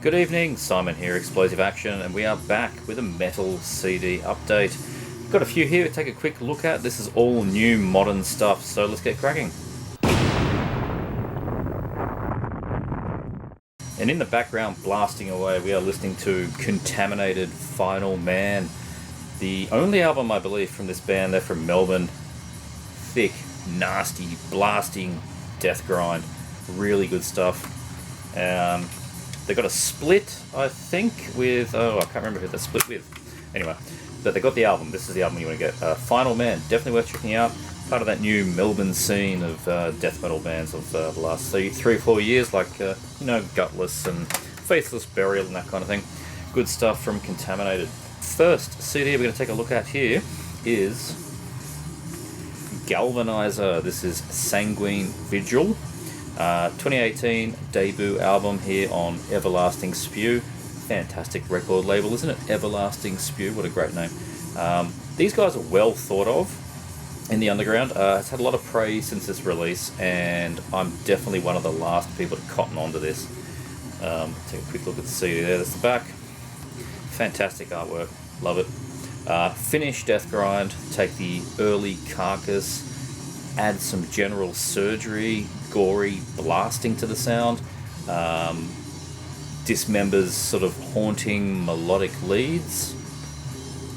Good evening, Simon here, Explosive Action, and we are back with a metal CD update. Got a few here to take a quick look at. This is all new modern stuff, so let's get cracking. And in the background, blasting away, we are listening to Contaminated Final Man. The only album, I believe, from this band. They're from Melbourne. Thick, nasty, blasting death grind. Really good stuff. They got a split, I think, with... I can't remember who they split with. Anyway, but they got the album. This is the album you want to get. Final Man, definitely worth checking out. Part of that new Melbourne scene of death metal bands of the last 3 or 4 years, like, Gutless and Faithless Burial and that kind of thing. Good stuff from Contaminated. First CD we're going to take a look at here is Galvanizer. This is Sanguine Vigil. 2018 debut album here on Everlasting Spew. Fantastic record label, isn't it? Everlasting Spew, what a great name. These guys are well thought of in the underground. It's had a lot of praise since its release, and I'm definitely one of the last people to cotton onto this. Take a quick look at the CD there. That's the back. Fantastic artwork, love it. Finnish death grind. Take the early Carcass, add some general surgery, gory blasting to the sound, dismembers sort of haunting melodic leads,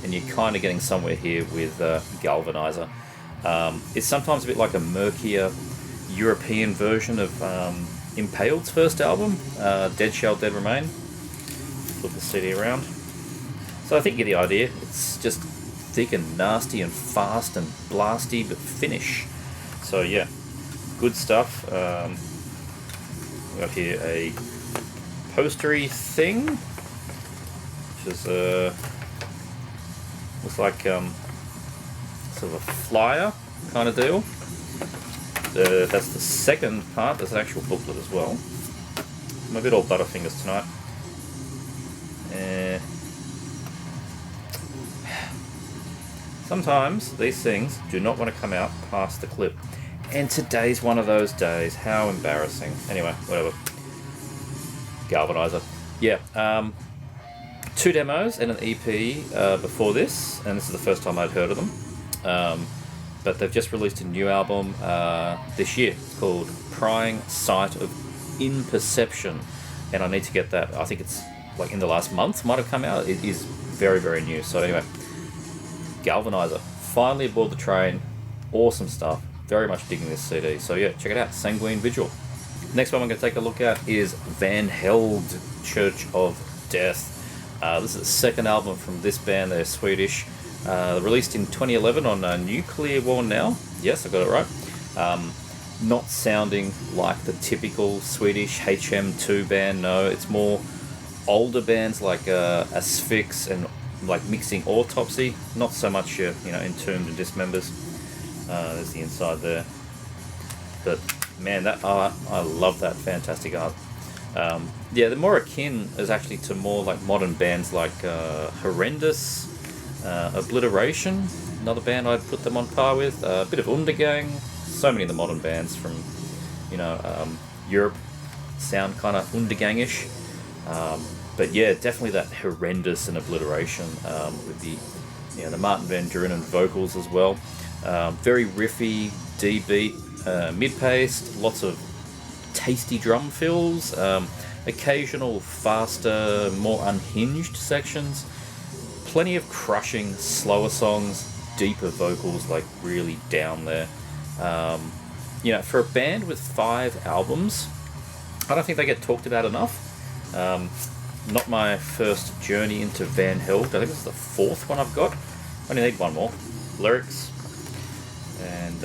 and you're kind of getting somewhere here with Galvanizer. It's sometimes a bit like a murkier European version of Impaled's first album, Dead Shall Dead Remain. Flip the CD around. So I think you get the idea. It's just thick and nasty and fast and blasty, but Finnish. So yeah, good stuff. We got here a postery thing, which is looks like sort of a flyer kind of deal. That's the second part. There's an actual booklet as well. I'm a bit all butterfingers tonight. Sometimes these things do not want to come out past the clip. And today's one of those days. How embarrassing. Anyway, whatever. Galvanizer. Yeah. 2 demos and an EP before this, and this is the first time I'd heard of them. But they've just released a new album this year. It's called Prying Sight of Imperception, and I need to get that. I think it's like in the last month might have come out. It is very, very new. So anyway, Galvanizer. Finally aboard the train. Awesome stuff. Very much digging this CD. So yeah, check it out. Sanguine Vigil. Next one I'm going to take a look at is Van Held, Church of Death. This is the second album from this band. They're Swedish. Released in 2011 on Nuclear War Now. Yes, I got it right. Not sounding like the typical Swedish HM2 band. No, it's more older bands like Asphyx and like mixing Autopsy. Not so much Entombed and Dismembers. There's the inside there. But man, that art, I love that fantastic art. Yeah, they're more akin as actually to more like modern bands like Horrendous, Obliteration, another band I'd put them on par with. A bit of Undergang. So many of the modern bands from Europe sound kind of Undergangish. But yeah, definitely that Horrendous and Obliteration with the Martin Van Drunen vocals as well. Very riffy, D-beat, mid-paced, lots of tasty drum fills, occasional faster, more unhinged sections, plenty of crushing, slower songs, deeper vocals, like really down there. For a band with 5 albums, I don't think they get talked about enough. Not my first journey into Van Held. I think this is the 4th one I've got. I only need one more. Lyrics. And,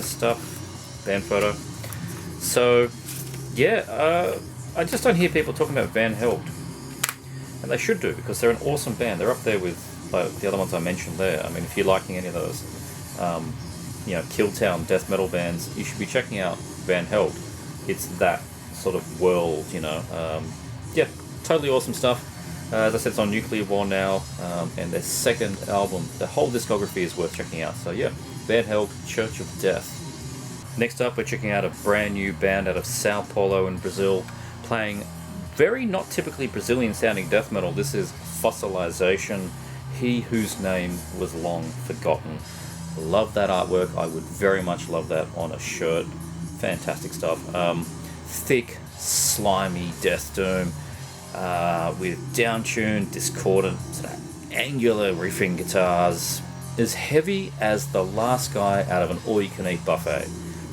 stuff. Band photo. So, yeah, I just don't hear people talking about Van Held. And they should do, because they're an awesome band. They're up there with the other ones I mentioned there. I mean, if you're liking any of those, Killtown death metal bands, you should be checking out Van Held. It's that sort of world, totally awesome stuff. As I said, it's on Nuclear War Now, and their second album, the whole discography is worth checking out. So yeah, Van Held, Church of Death. Next up, we're checking out a brand new band out of Sao Paulo in Brazil, playing very not typically Brazilian sounding death metal. This is Fossilization, He Whose Name Was Long Forgotten. Love that artwork. I would very much love that on a shirt. Fantastic stuff. Thick, slimy death doom with down-tuned, discordant, sort of angular riffing guitars. As heavy as the last guy out of an all-you-can-eat buffet.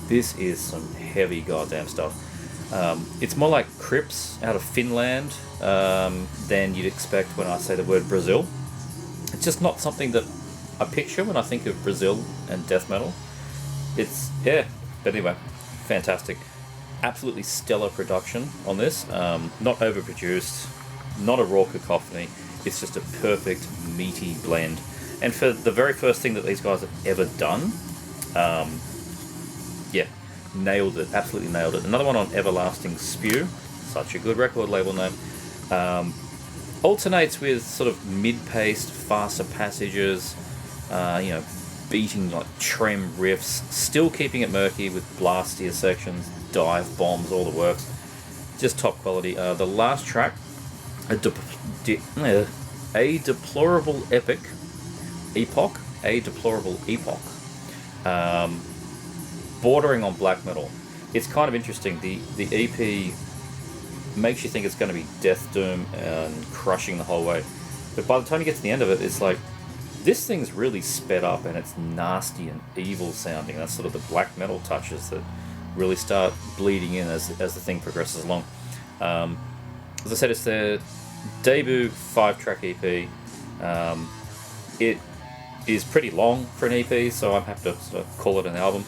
This is some heavy goddamn stuff. It's more like Crips out of Finland than you'd expect when I say the word Brazil. It's just not something that I picture when I think of Brazil and death metal. It's, yeah, but anyway, fantastic. Absolutely stellar production on this. Not overproduced, not a raw cacophony. It's just a perfect, meaty blend. And for the very first thing that these guys have ever done, yeah, nailed it. Absolutely nailed it. Another one on Everlasting Spew. Such a good record label name. Alternates with sort of mid-paced, faster passages, beating like trem riffs, still keeping it murky with blastier sections, dive bombs, all the works. Just top quality. The last track, a deplorable epoch, bordering on black metal. It's kind of interesting. The EP makes you think it's going to be death doom and crushing the whole way, but by the time you get to the end of it, it's like this thing's really sped up and it's nasty and evil sounding. That's sort of the black metal touches that really start bleeding in as the thing progresses along. As I said, it's their debut 5-track EP. It is pretty long for an EP, so I'm happy to sort of call it an album.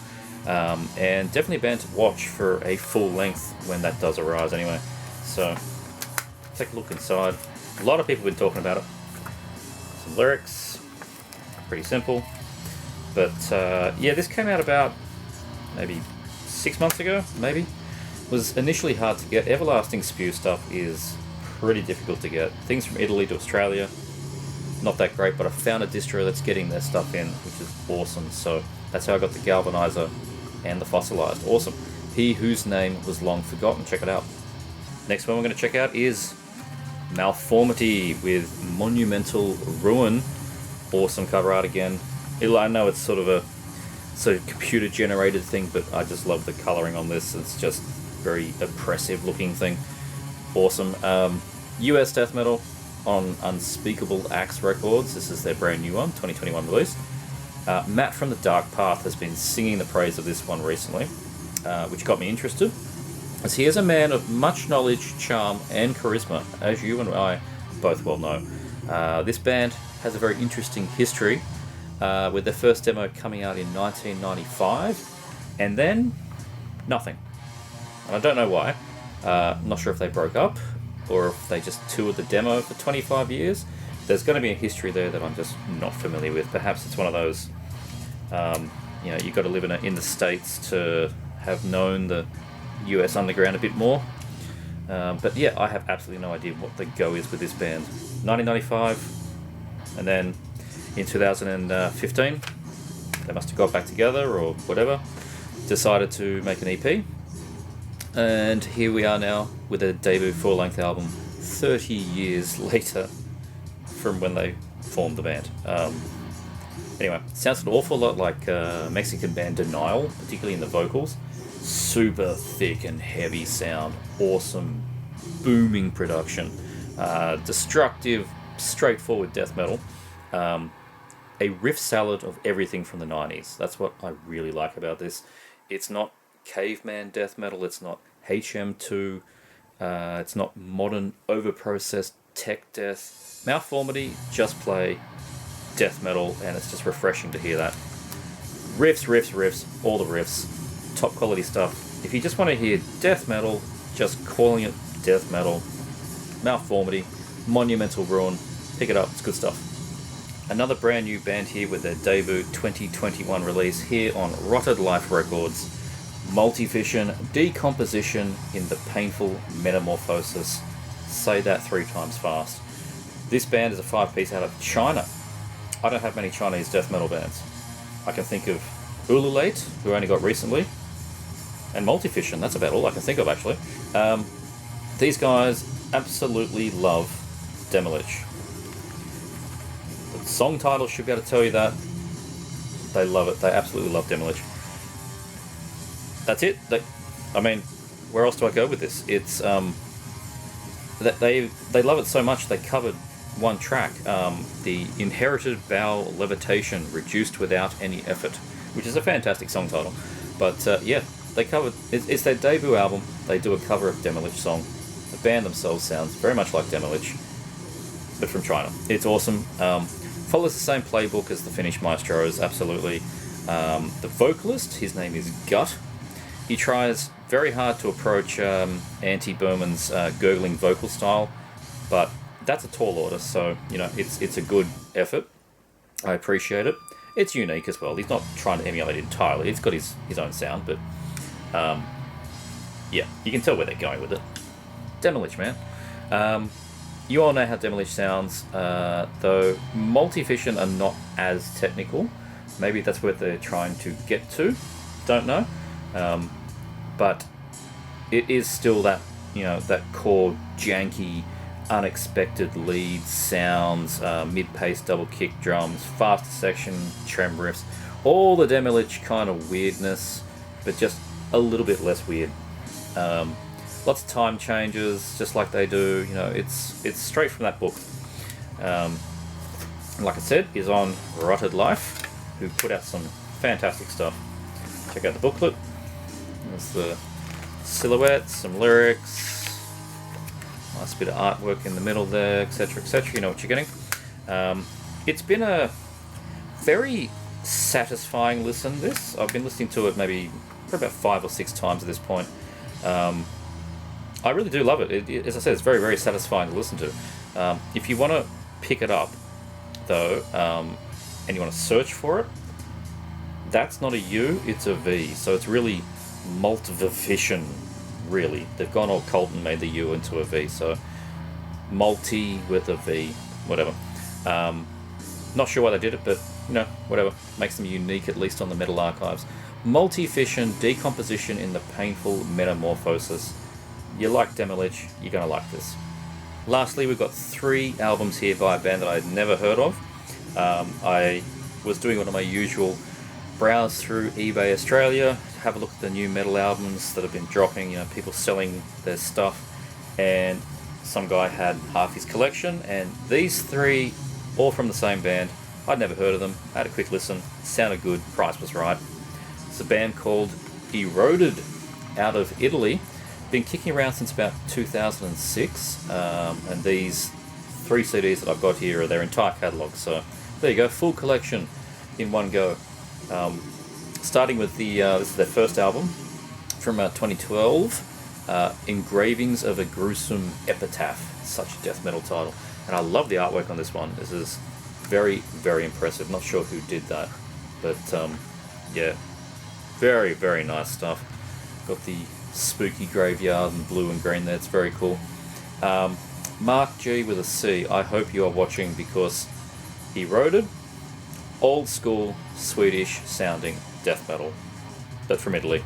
And definitely a band to watch for a full length when that does arise anyway. So take a look inside. A lot of people have been talking about it. Some lyrics, pretty simple. But yeah, this came out about maybe 6 months ago, maybe. Was initially hard to get. Everlasting Spew stuff is pretty difficult to get. Things from Italy to Australia, not that great, but I found a distro that's getting their stuff in, which is awesome. So that's how I got the Galvanizer and the Fossilized. Awesome. He Whose Name Was Long Forgotten. Check it out. Next one we're going to check out is Malformity with Monumental Ruin. Awesome cover art again. I know it's sort of a computer generated thing, but I just love the coloring on this. It's just very oppressive looking thing. Awesome. US death metal on Unspeakable Acts Records. This is their brand new one, 2021 release. Matt from the Dark Path has been singing the praise of this one recently, which got me interested, as he is a man of much knowledge, charm, and charisma, as you and I both well know. This band has a very interesting history, with their first demo coming out in 1995, and then nothing. And I don't know why. I'm not sure if they broke up, or if they just toured the demo for 25 years. There's going to be a history there that I'm just not familiar with. Perhaps it's one of those, you've got to live in the States to have known the US underground a bit more. But yeah, I have absolutely no idea what the go is with this band. 1995, and then in 2015, they must have got back together or whatever, decided to make an EP. And here we are now with a debut full-length album 30 years later from when they formed the band. Anyway, it sounds an awful lot like Mexican band Denial, particularly in the vocals. Super thick and heavy sound, awesome, booming production, destructive, straightforward death metal. A riff salad of everything from the 90s. That's what I really like about this. It's not caveman death metal, it's not HM2, it's not modern overprocessed tech death. Malformity just play death metal, and it's just refreshing to hear that. Riffs, all the riffs, top quality stuff. If you just want to hear death metal, just calling it death metal, Malformity, Monumental Ruin, pick it up, it's good stuff. Another brand new band here with their debut 2021 release here on Rotted Life Records. Multivision, Decomposition in the Painful Metamorphosis. Say that 3 times fast. This band is a 5-piece out of China. I don't have many Chinese death metal bands. I can think of Ululate, who only got recently, and Multivision. That's about all I can think of, actually. These guys absolutely love Demolish. The song title should be able to tell you that. They love it. They absolutely love Demolish. That's it. I mean, where else do I go with this? It's that they love it so much they covered one track, the Inherited Bow Levitation, reduced without any effort, which is a fantastic song title. But yeah, they covered. It's their debut album. They do a cover of Demolish song. The band themselves sounds very much like Demolish, but from China. It's awesome. Follows the same playbook as the Finnish maestros, absolutely. The vocalist, his name is Gut. He tries very hard to approach Antti Berman's gurgling vocal style, but that's a tall order, so you know it's a good effort. I appreciate it. It's unique as well. He's not trying to emulate it entirely. It's got his own sound, but yeah, you can tell where they're going with it. Demolish, man. You all know how Demolish sounds, though Multivision are not as technical. Maybe that's what they're trying to get to. Don't know. But it is still that, you know, that core janky, unexpected lead sounds, mid-pace double kick drums, faster section, trem riffs, all the Demolish kind of weirdness, but just a little bit less weird. Lots of time changes, just like they do. You know, it's straight from that book. Like I said, is on Rotted Life, who put out some fantastic stuff. Check out the booklet. There's the silhouettes, some lyrics, nice bit of artwork in the middle there, etc., etc. You know what you're getting. It's been a very satisfying listen. This I've been listening to it maybe for about 5 or 6 times at this point. I really do love it. As I said, it's very, very satisfying to listen to. If you want to pick it up, though, and you want to search for it, that's not a U, it's a V. So it's really Multivision, really. They've gone all cult and made the U into a V. So multi with a V, whatever. Not sure why they did it, but, you know, whatever. Makes them unique, at least on the Metal Archives. Multivision, Decomposition in the Painful Metamorphosis. You like Demolish, you're going to like this. Lastly, we've got 3 albums here by a band that I'd never heard of. I was doing one of my usual browse through eBay Australia, have a look at the new metal albums that have been dropping, you know, people selling their stuff, and some guy had half his collection, and these 3, all from the same band. I'd never heard of them, I had a quick listen, sounded good, price was right. It's a band called Eroded, out of Italy. Been kicking around since about 2006, and these 3 CDs that I've got here are their entire catalogue, so there you go, full collection in one go. Starting with this is their first album from 2012, Engravings of a Gruesome Epitaph, such a death metal title, and I love the artwork on this one. This is very, very impressive. Not sure who did that, but yeah, very, very nice stuff. Got the spooky graveyard and blue and green there, it's very cool. Mark G with a C, I hope you are watching, because Eroded, old school Swedish sounding death metal, but from Italy.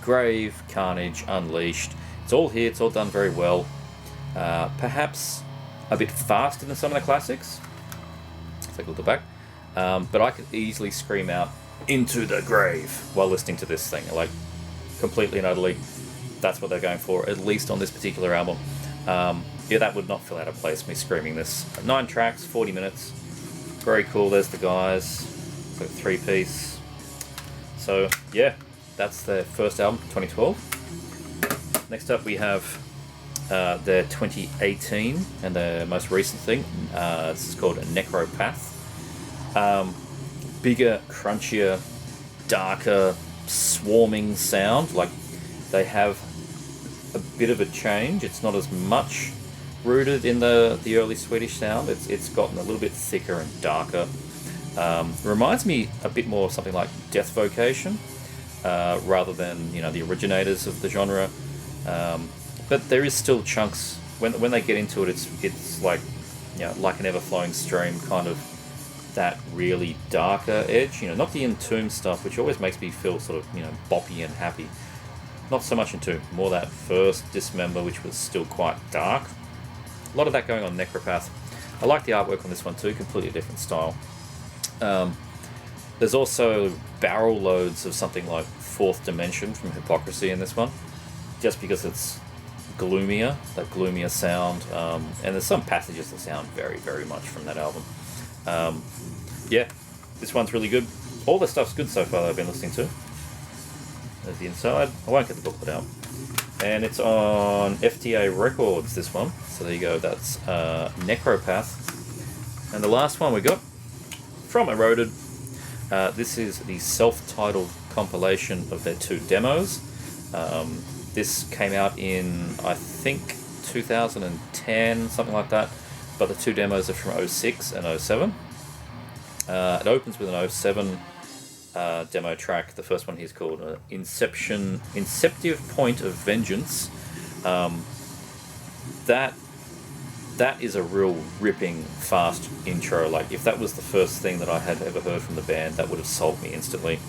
Grave, Carnage, Unleashed, it's all here, it's all done very well. Perhaps a bit faster than some of the classics. Let's take a look at the back. But I could easily scream out "Into the Grave" while listening to this thing, like completely and utterly. That's what they're going for, at least on this particular album. Yeah, that would not fill out of place, me screaming this. 9 tracks, 40 minutes. Very cool. There's the guys. So 3-piece. So yeah, that's their first album, 2012. Next up we have their 2018 and their most recent thing. This is called Necropath. Bigger, crunchier, darker, swarming sound. Like, they have a bit of a change. It's not as much rooted in the early Swedish sound. It's gotten a little bit thicker and darker. Reminds me a bit more of something like Death Vocation, rather than, you know, the originators of the genre. But there is still chunks when they get into it. It's like, you know, like an ever-flowing stream, kind of that really darker edge. You know, not the Entomb stuff, which always makes me feel sort of, you know, boppy and happy. Not so much into more that first Dismember, which was still quite dark. A lot of that going on Necropath. I like the artwork on this one too, completely different style. There's also barrel loads of something like Fourth Dimension from Hypocrisy in this one, just because it's gloomier, that gloomier sound, and there's some passages that sound very, very much from that album. Yeah, this one's really good. All the stuff's good so far that I've been listening to. There's the inside. I won't get the booklet out. And it's on FTA Records, this one. So there you go, that's Necropath. And the last one we got from Eroded. This is the self-titled compilation of their 2 demos. This came out in, I think, 2010, something like that. But the 2 demos are from 06 and 07. It opens with an 07 demo track. The first one here is called Inceptive Point of Vengeance. That is a real ripping, fast intro. Like, if that was the first thing that I had ever heard from the band, that would have sold me instantly.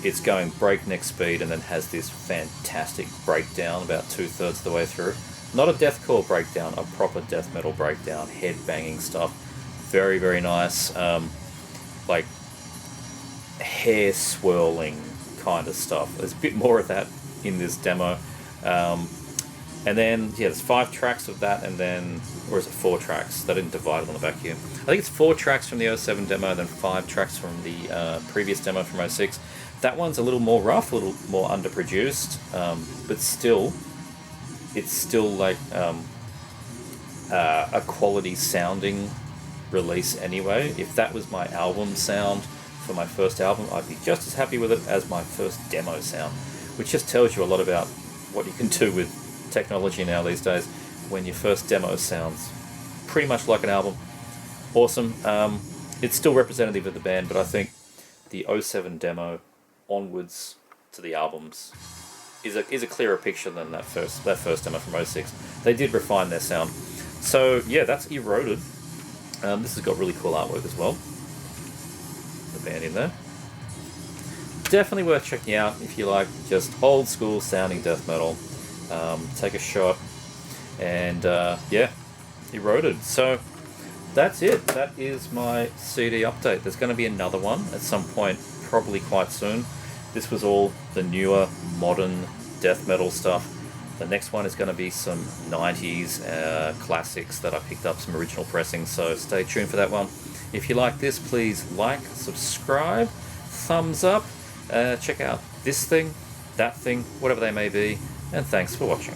It's going breakneck speed and then has this fantastic breakdown about 2/3 of the way through. Not a deathcore breakdown, a proper death metal breakdown, head-banging stuff. Very, very nice. Like, hair-swirling kind of stuff. There's a bit more of that in this demo. And then, yeah, there's 5 tracks of that, and then, or is it 4 tracks? They didn't divide it on the back here. I think it's 4 tracks from the 07 demo, then 5 tracks from the previous demo from 06. That one's a little more rough, a little more underproduced, but still, it's still like a quality sounding release anyway. If that was my album sound for my first album, I'd be just as happy with it as my first demo sound, which just tells you a lot about what you can do with technology now these days when your first demo sounds pretty much like an album. Awesome. It's still representative of the band, but I think the 07 demo onwards to the albums is a clearer picture than that first demo from 06. They did refine their sound. So yeah, that's Eroded. This has got really cool artwork as well. The band in there. Definitely worth checking out if you like just old school sounding death metal. Take a shot, and yeah, Eroded. So that's it. That is my CD update. There's going to be another one at some point, probably quite soon. This was all the newer, modern death metal stuff. The next one is going to be some 90s classics that I picked up, some original pressings, so stay tuned for that one. If you like this, please like, subscribe, thumbs up, check out this thing, that thing, whatever they may be, and thanks for watching.